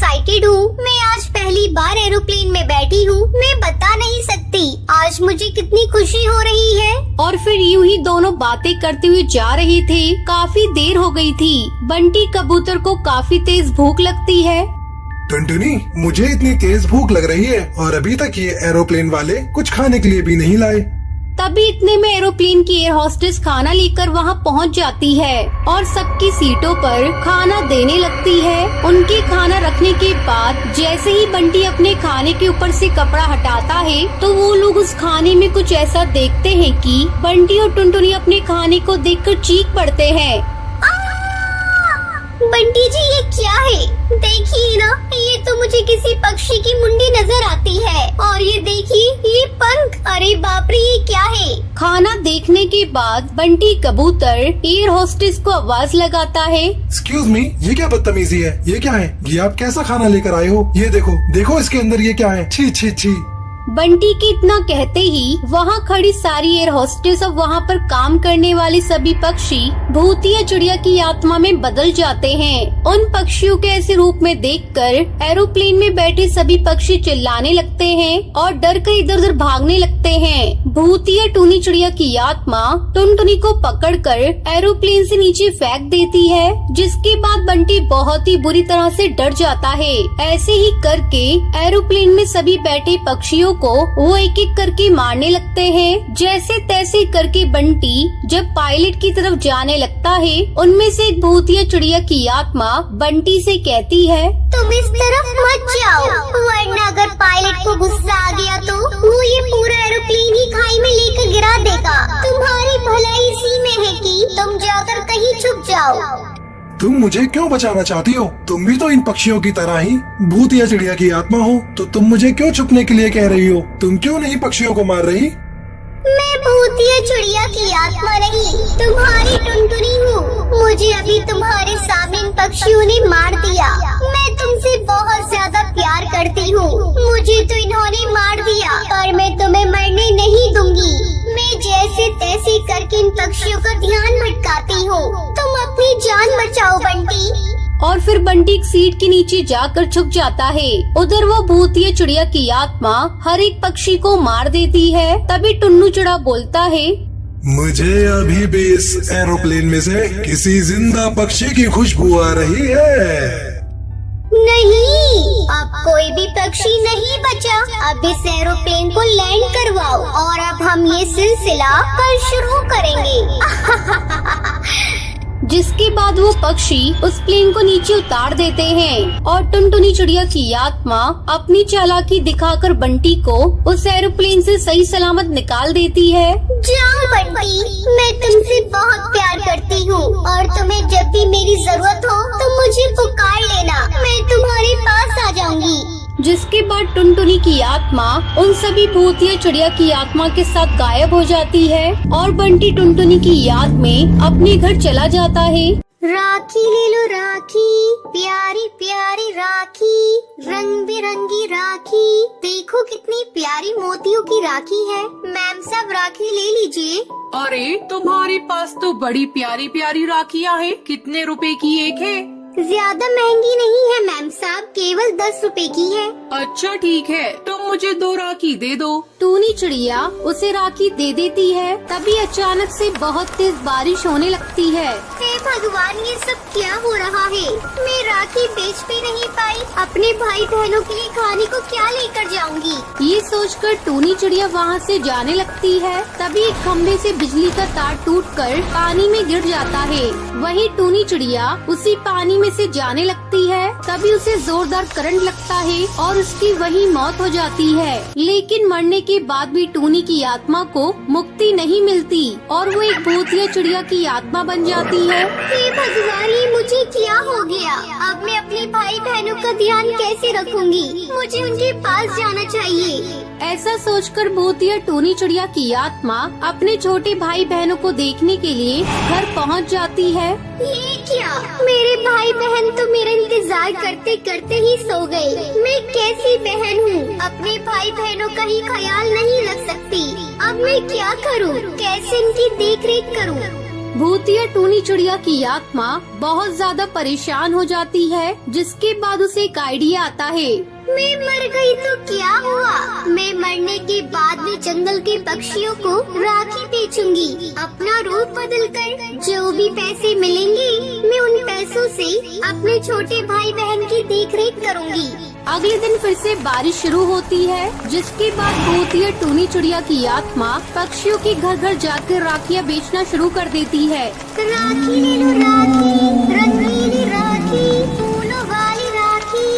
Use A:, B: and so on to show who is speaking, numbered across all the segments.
A: Excited हूँ। मैं आज पहली बार एरोप्लेन में बैठी हूँ। मैं बता नहीं सकती आज मुझे कितनी खुशी हो रही है।
B: और फिर यूं ही दोनों बातें करते हुए जा रहे थे। काफी देर हो गई थी। बंटी कबूतर को काफी तेज भूख लगती है।
C: टुनटुनी, मुझे इतनी तेज भूख लग रही है और अभी तक ये एरोप्लेन वाले कुछ खाने के लिए भी नहीं लाए।
B: तभी इतने में एरोप्लेन की एयर होस्टेस खाना लेकर वहां पहुंच जाती है और सबकी सीटों पर खाना देने लगती है। उनके खाना रखने के बाद जैसे ही बंटी अपने खाने के ऊपर से कपड़ा हटाता है तो वो लोग उस खाने में कुछ ऐसा देखते हैं कि बंटी और टुनटुनी अपने खाने को देखकर चीख पड़ते हैं।
A: बंटी जी, ये क्या है? देखिए ना, ये तो मुझे किसी पक्षी की मुंडी नजर आती है। और ये देखिए, ये पंख। अरे बाप रे, ये क्या है?
B: खाना देखने के बाद बंटी कबूतर एयर होस्टेस को आवाज लगाता है।
C: एक्सक्यूज मी, ये क्या बदतमीजी है? ये क्या है? ये आप कैसा खाना लेकर आए हो? ये देखो देखो, इसके अंदर ये क्या है? छी छी छी।
B: बंटी के इतना कहते ही वहाँ खड़ी सारी एयर होस्टेस और वहाँ पर काम करने वाले सभी पक्षी भूतिया चिड़िया की आत्मा में बदल जाते हैं। उन पक्षियों के ऐसे रूप में देखकर एरोप्लेन में बैठे सभी पक्षी चिल्लाने लगते हैं और डर कर इधर उधर भागने लगते हैं। भूतिया टूनी चिड़िया की आत्मा टुनटुनी को पकड़कर एरोप्लेन से नीचे फेंक देती है, जिसके बाद बंटी बहुत ही बुरी तरह से डर जाता है। ऐसे ही करके एरोप्लेन में सभी बैठे पक्षियों को वो एक एक करके मारने लगते हैं। जैसे तैसे करके बंटी जब पायलट की तरफ जाने लगता है, उनमें से एक भूतिया चिड़िया की आत्मा बंटी से कहती है,
A: तुम इस तरफ मत जाओ, वरना अगर पायलट को गुस्सा आ गया तो वो ये पूरा एरोप्लेन ही खाई में लेकर गिरा देगा। तुम्हारी भलाई इसी में है कि तुम जाकर कहीं छुप जाओ।
C: तुम मुझे क्यों बचाना चाहती हो? तुम भी तो इन पक्षियों की तरह ही भूतिया चिड़िया की आत्मा हो, तो तुम मुझे क्यों छुपने के लिए कह रही हो? तुम क्यों नहीं पक्षियों को मार रही?
A: मैं भूतिया चिड़िया की आत्मा नहीं, तुम्हारी टुनटुनी हूँ। मुझे अभी तुम्हारे सामने इन पक्षियों ने मार दिया। मैं तुमसे बहुत ज्यादा प्यार करती हूँ। मुझे तो इन्होंने मार दिया, पर मैं तुम्हें मरने नहीं दूंगी। मैं जैसे तैसे करके इन पक्षियों का ध्यान भटकाती हूँ। तुम अपनी जान बचाओ बंटी।
B: और फिर बंटी एक सीट के नीचे जाकर छुप जाता है। उधर वो भूतिया चिड़िया की आत्मा हर एक पक्षी को मार देती है। तभी टुन्नू चिड़ा बोलता है,
C: मुझे अभी भी इस एरोप्लेन में से किसी जिंदा पक्षी की खुशबू आ रही है।
A: नहीं, अब कोई भी पक्षी नहीं बचा। अब इस एरोप्लेन को लैंड करवाओ और अब हम ये सिलसिला कल शुरू करेंगे।
B: जिसके बाद वो पक्षी उस प्लेन को नीचे उतार देते हैं और टुनटुनी चिड़िया की आत्मा अपनी चालाकी दिखाकर बंटी को उस एरोप्लेन से सही सलामत निकाल देती है।
A: जाओ बंटी, मैं तुमसे बहुत प्यार करती हूँ और तुम्हें जब भी मेरी जरूरत हो तो मुझे पुकार लेना, मैं तुम्हारे पास आ जाऊंगी।
B: जिसके बाद टुनटुनी की आत्मा उन सभी भूतिया चिड़िया की आत्मा के साथ गायब हो जाती है और बंटी टुनटुनी की याद में अपने घर चला जाता है।
A: राखी ले लो राखी, प्यारी प्यारी राखी, रंग बिरंगी राखी। देखो कितनी प्यारी मोतियों की राखी है। मैम साहब, राखी ले लीजिए।
D: अरे, तुम्हारे पास तो बड़ी प्यारी प्यारी राखियाँ हैं। कितने रुपए की एक है?
A: ज्यादा महंगी नहीं है मैम साहब, केवल 10 रुपए की है।
D: अच्छा ठीक है, तुम मुझे 2 राखी दे दो।
B: टूनी चिड़िया उसे राखी दे देती है। तभी अचानक से बहुत तेज बारिश होने लगती है।
A: हे भगवान, ये सब क्या हो रहा है? मैं राखी बेच भी नहीं पाई, अपने भाई बहनों के लिए खाने को क्या लेकर जाऊंगी?
B: ये सोचकर टूनी चिड़िया वहाँ से जाने लगती है। तभी एक खम्भे से बिजली का तार टूटकर पानी में गिर जाता है। वही टूनी चिड़िया उसी पानी में से जाने लगती है। तभी उसे जोरदार करंट लगता है और उसकी वही मौत हो जाती है। लेकिन मरने के बाद भी टूनी की आत्मा को मुक्ति नहीं मिलती और वो एक भूतिया चिड़िया की आत्मा बन जाती है।
A: हे भगवान, ये मुझे क्या हो गया? अब मैं अपने भाई बहनों का ध्यान कैसे रखूंगी? मुझे उनके पास जाना चाहिए।
B: ऐसा सोचकर भूतिया टूनी चिड़िया की आत्मा अपने छोटे भाई बहनों को देखने के लिए घर पहुंच जाती है।
A: ये क्या? मेरे भाई बहन तो मेरा इंतजार करते करते ही सो गए। मैं कैसी बहन हूँ? अपने भाई बहनों का ही ख्याल नहीं रख सकती। अब मैं क्या करूँ? कैसे इनकी देख रेख करूँ?
B: भूतिया टूनी चिड़िया की आत्मा बहुत ज्यादा परेशान हो जाती है, जिसके बाद उसे एक आइडिया आता है।
A: मैं मर गई तो क्या हुआ? मैं मरने के बाद भी जंगल के पक्षियों को राखी बेचूंगी। अपना रूप बदलकर जो भी पैसे मिलेंगे मैं उन पैसों से अपने छोटे भाई बहन की देखरेख करूंगी।
B: अगले दिन फिर से बारिश शुरू होती है, जिसके बाद भूतिया टूनी चिड़िया की आत्मा पक्षियों के घर घर जाकर राखियाँ बेचना शुरू कर देती है।
A: राखी ले लो राखी, रंगीली राखी, फूलों वाली राखी।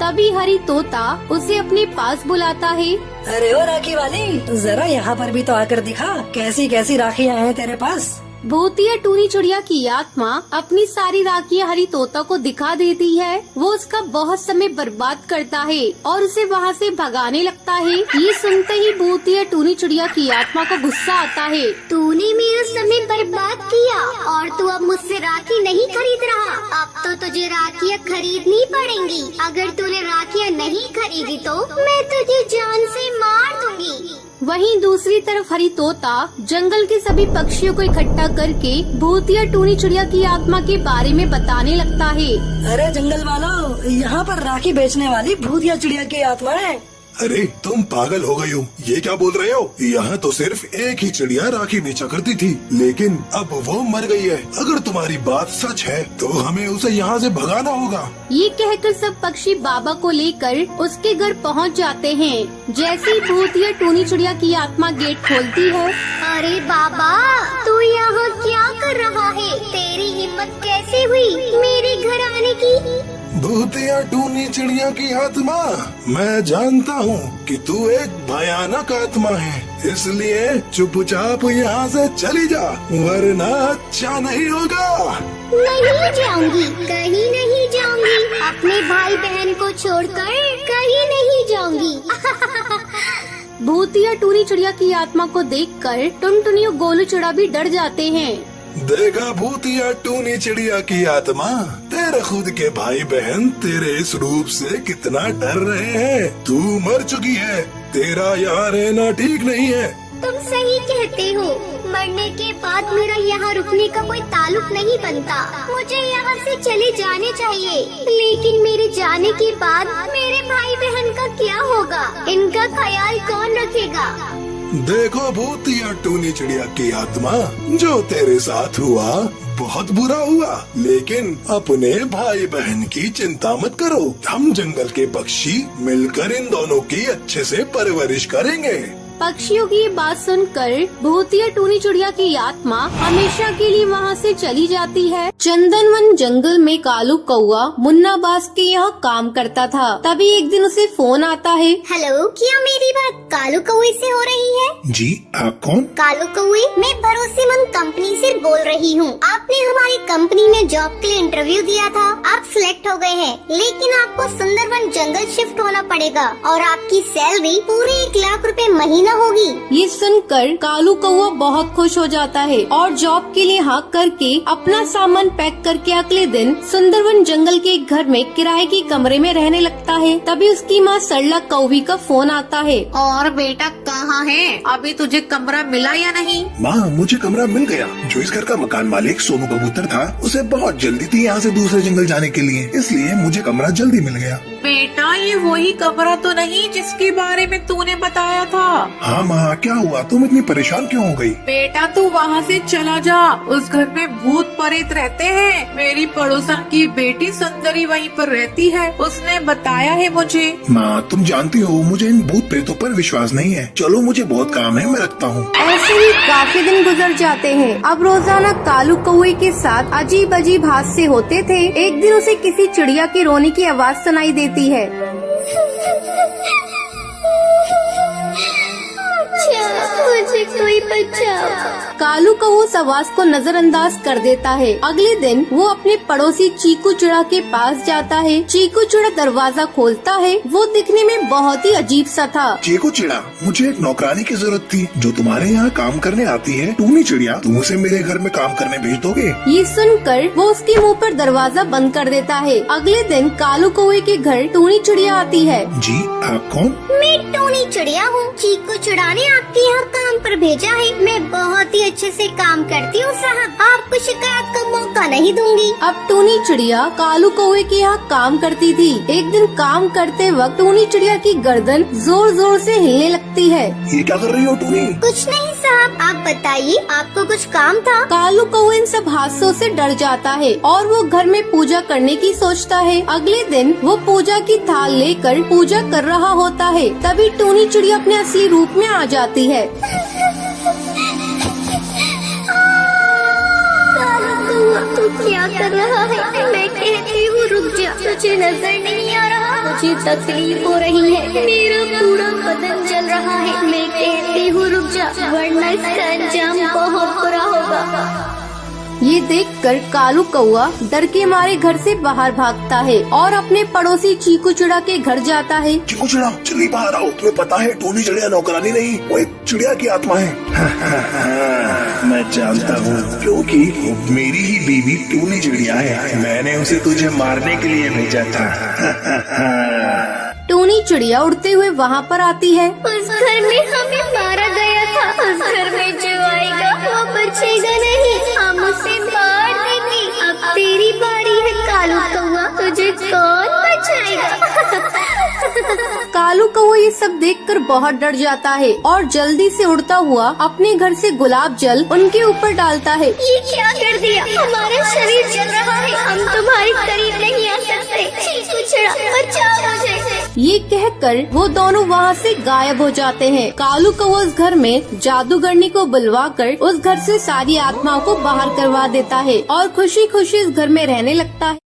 B: तभी हरी तोता उसे अपने पास बुलाता है।
E: अरे ओ राखी वाली, जरा यहाँ पर भी तो आकर दिखा, कैसी कैसी राखियाँ हैं तेरे पास।
B: भूतिया टूनी चिड़िया की आत्मा अपनी सारी राखियाँ हरी तोता को दिखा देती है। वो उसका बहुत समय बर्बाद करता है और उसे वहाँ से भगाने लगता है। ये सुनते ही भूतिया टूनी चिड़िया की आत्मा को गुस्सा आता है।
A: तूने मेरा समय बर्बाद किया और तू अब मुझसे राखी नहीं खरीद रहा। अब तो तुझे राखियाँ खरीदनी पड़ेंगी। अगर तूने राखियाँ नहीं खरीदी तो मैं तुझे जान से मार दूंगी।
B: वहीं दूसरी तरफ हरी तोता जंगल के सभी पक्षियों को इकट्ठा करके भूतिया टूनी चिड़िया की आत्मा के बारे में बताने लगता है।
E: अरे जंगल वालों, यहाँ पर राखी बेचने वाली भूतिया चिड़िया की आत्मा है।
C: अरे तुम पागल हो गई हो, ये क्या बोल रहे हो? यहाँ तो सिर्फ एक ही चिड़िया राखी बेचा करती थी, लेकिन अब वो मर गई है। अगर तुम्हारी बात सच है तो हमें उसे यहाँ से भगाना होगा।
B: ये कहकर सब पक्षी बाबा को लेकर उसके घर पहुँच जाते हैं। जैसे ही भूतिया टूनी चिड़िया की आत्मा गेट खोलती है।
A: अरे बाबा, तू यहाँ क्या कर रहा है? तेरी हिम्मत कैसे हुई मेरे घर आने की?
C: भूतिया टूनी चिड़िया की आत्मा, मैं जानता हूँ कि तू एक भयानक आत्मा है, इसलिए चुपचाप यहाँ से चली जा, वरना अच्छा नहीं होगा।
A: नहीं जाऊंगी, कहीं नहीं जाऊंगी। अपने भाई बहन को छोड़कर कहीं नहीं जाऊंगी।
B: भूतिया टूनी चिड़िया की आत्मा को देखकर टुनटुनी और गोलू चिड़ा भी डर जाते हैं।
C: देखा भूतिया टूनी चिड़िया की आत्मा, तेरे खुद के भाई बहन तेरे इस रूप से कितना डर रहे हैं। तू मर चुकी है, तेरा यहाँ रहना ठीक नहीं है।
A: तुम सही कहते हो, मरने के बाद मेरा यहाँ रुकने का कोई ताल्लुक नहीं बनता। मुझे यहाँ से चले जाने चाहिए, लेकिन मेरे जाने के बाद मेरे भाई बहन का क्या होगा? इनका ख्याल कौन रखेगा?
C: देखो भूतिया टूनी चिड़िया की आत्मा, जो तेरे साथ हुआ बहुत बुरा हुआ, लेकिन अपने भाई बहन की चिंता मत करो। हम जंगल के पक्षी मिलकर इन दोनों की अच्छे से परवरिश करेंगे।
B: पक्षियों की ये बात सुनकर भूतिया टूनी चिड़िया की आत्मा हमेशा के लिए वहाँ से चली जाती है। चंदनवन जंगल में कालू कौआ मुन्ना बास के यहाँ काम करता था। तभी एक दिन उसे फोन आता है।
A: हेलो, क्या मेरी बात कालू कौए से हो रही है?
C: जी, आप कौन?
A: कालू कौए, मैं भरोसेमंद कंपनी से बोल रही हूँ। आपने हमारी कंपनी में जॉब के लिए इंटरव्यू दिया था, आप सिलेक्ट हो गए हैं, लेकिन आपको सुंदरवन जंगल शिफ्ट होना पड़ेगा और आपकी सैलरी पूरे 1 लाख रुपए महीना होगी।
B: ये सुनकर कालू कौआ बहुत खुश हो जाता है और जॉब के लिए हाँ करके अपना सामान पैक करके अगले दिन सुंदरवन जंगल के एक घर में किराए के कमरे में रहने लगता है। तभी उसकी माँ सरला कौवी का फोन आता है।
D: और बेटा कहाँ है? अभी तुझे कमरा मिला या नहीं?
C: माँ, मुझे कमरा मिल गया। जो इस घर का मकान मालिक सोनू कबूतर था, उसे बहुत जल्दी थी यहाँ से दूसरे जंगल जाने के लिए, इसलिए मुझे कमरा जल्दी मिल गया।
D: बेटा, ये वही कमरा तो नहीं जिसके बारे में तूने बताया था?
C: हाँ माँ, क्या हुआ? तुम इतनी परेशान क्यों हो गई?
D: बेटा, तू वहाँ से चला जा। उस घर में भूत प्रेत रहते हैं। मेरी पड़ोसन की बेटी सुंदरी वहीं पर रहती है, उसने बताया है मुझे।
C: माँ, तुम जानती हो मुझे इन भूत प्रेतों पर विश्वास नहीं है। चलो, मुझे बहुत काम है, मैं रखता हूँ।
B: ऐसे ही काफी दिन गुजर जाते हैं। अब रोजाना कालू कौए के साथ अजीब अजीब हादसे होते थे। एक दिन उसे किसी चिड़िया की रोने की आवाज सुनाई देती है।
A: मुझे कोई बचाओ।
B: कालू कौआ उस आवाज को नजरअंदाज कर देता है। अगले दिन वो अपने पड़ोसी चीकू चिड़ा के पास जाता है। चीकू चिड़ा दरवाजा खोलता है। वो दिखने में बहुत ही अजीब सा था।
C: चीकू चिड़ा, मुझे एक नौकरानी की जरूरत थी जो तुम्हारे यहाँ काम करने आती है। टूनी चिड़िया, तुम उसे मेरे घर में काम करने भेज दोगे?
B: ये सुनकर वो उसके मुंह पर दरवाजा बंद कर देता है। अगले दिन कालू कौए के घर टूनी चिड़िया आती है।
C: जी, आप कौन?
A: मैं टूनी चिड़िया हूँ। चीकू चिड़ा ने आपके यहाँ काम पर पर भेजा है। मैं बहुत ही अच्छे से काम करती हूँ साहब, आपको शिकायत का मौका नहीं दूंगी।
B: अब टूनी चिड़िया कालू कौवे के यहाँ काम करती थी। एक दिन काम करते वक्त टूनी चिड़िया की गर्दन जोर जोर से हिलने लगती है।
C: ये क्या कर रही हो टूनी?
A: कुछ नहीं साहब, आप बताइए, आपको कुछ काम था?
B: कालू कौवा इन सब हादसों से डर जाता है और वो घर में पूजा करने की सोचता है। अगले दिन वो पूजा की थाल लेकर पूजा कर रहा होता है। तभी टूनी चिड़िया अपने असली रूप में आ जाती है।
A: तू क्या कर रहा है? मैं कहती हूँ रुक जा, तुझे नजर नहीं आ रहा? मुझे तकलीफ हो रही है, मेरा पूरा बदन जल रहा है। मैं कहती हूँ रुक जा, वरना इसका अंजाम बहुत बुरा होगा।
B: ये देखकर कालू कौवा डर के मारे घर से बाहर भागता है और अपने पड़ोसी चीकू चिड़ा के घर जाता है।
C: चीकू चिड़ा, जल्दी बाहर आओ। तुम्हें पता है टूनी चिड़िया नौकरानी नहीं, वो एक चिड़िया की आत्मा है। मैं जानता हूँ, क्योंकि वो मेरी ही बीवी टूनी चिड़िया है। मैंने उसे तुझे मारने के लिए भेजा था।
B: टूनी चिड़िया उड़ते हुए वहाँ पर आती है।
A: उस घर में हमें मारा गया था, उस घर में जो आएगा वो बचेगा नहीं, हम उसे मार देंगे। अब तेरी बारी है कालू कौवा, तुझे कौन बचाएगा?
B: कालू कौवा ये सब देखकर बहुत डर जाता है और जल्दी से उड़ता हुआ अपने घर से गुलाब जल उनके ऊपर डालता है।
A: ये क्या कर दिया? हमारा शरीर जल रहा है, हम तुम्हारे करीब नहीं आ सकते। चीकू चिड़ा, बचाओ मुझे।
B: ये कहकर वो दोनों वहाँ से गायब हो जाते हैं। कालू कौवा उस घर में जादूगरनी को बुलवाकर उस घर से सारी आत्माओं को बाहर करवा देता है और खुशी खुशी इस घर में रहने लगता है।